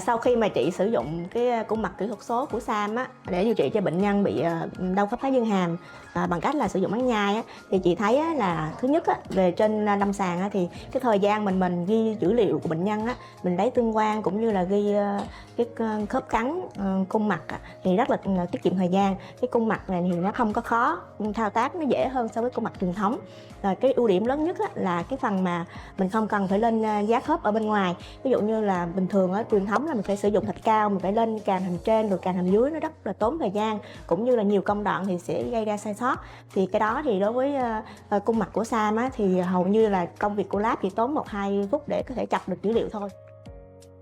Sau khi mà chị sử dụng cái khuôn mặt kỹ thuật số của Sam á, để điều trị cho bệnh nhân bị đau khớp thái dương hàm bằng cách là sử dụng máy nhai á, thì chị thấy á, là thứ nhất á, về trên lâm sàng á, thì cái thời gian mình ghi dữ liệu của bệnh nhân á, mình lấy tương quan cũng như là ghi cái khớp cắn khuôn mặt á, thì rất là tiết kiệm thời gian. Cái khuôn mặt này thì nó không có khó thao tác, nó dễ hơn so với khuôn mặt truyền thống. Rồi cái ưu điểm lớn nhất á, là cái phần mà mình không cần phải lên giá khớp ở bên ngoài. Ví dụ như là bình thường ở truyền thống là mình phải sử dụng thạch cao, mình phải lên càng hàm trên rồi càng hàm dưới, nó rất là tốn thời gian cũng như là nhiều công đoạn thì sẽ gây ra sai sót. Thì cái đó thì đối với khuôn mặt của Sam á, thì hầu như là công việc của lab chỉ tốn 1-2 phút để có thể chọc được dữ liệu thôi.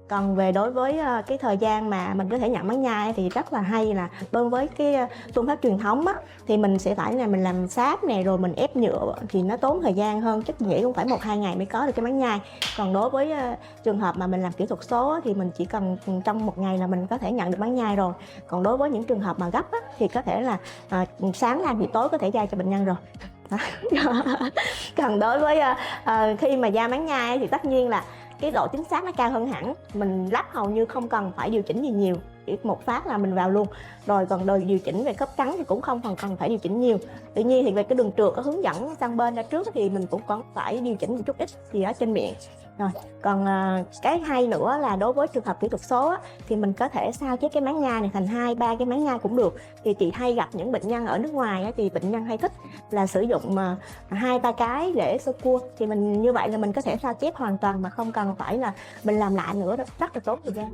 Còn về đối với cái thời gian mà mình có thể nhận máy nhai thì rất là hay là đối với cái phương pháp truyền thống á, thì mình sẽ phải là mình làm sáp này rồi mình ép nhựa thì nó tốn thời gian hơn, chắc nghĩ cũng phải 1-2 ngày mới có được cái máy nhai. Còn đối với trường hợp mà mình làm kỹ thuật số á, thì mình chỉ cần trong 1 ngày là mình có thể nhận được máy nhai rồi. Còn đối với những trường hợp mà gấp á, thì có thể là sáng làm thì tối có thể giao cho bệnh nhân rồi. Còn đối với khi mà da máy nhai thì tất nhiên là cái độ chính xác nó cao hơn hẳn, mình lắp hầu như không cần phải điều chỉnh gì nhiều, chỉ một phát là mình vào luôn. Rồi còn đời điều chỉnh về khớp cắn thì cũng không cần phải điều chỉnh nhiều. Tuy nhiên thì về cái đường trượt có hướng dẫn sang bên ra trước thì mình cũng còn phải điều chỉnh một chút ít gì ở trên miệng. Rồi còn cái hay nữa là đối với trường hợp kỹ thuật số á, thì mình có thể sao chép cái máy nhai này thành 2-3 cái máy nhai cũng được. Thì chị hay gặp những bệnh nhân ở nước ngoài á, thì bệnh nhân hay thích là sử dụng 2-3 cái để sơ cua, thì mình như vậy là mình có thể sao chép hoàn toàn mà không cần phải là mình làm lại nữa, rất là tốn thời gian.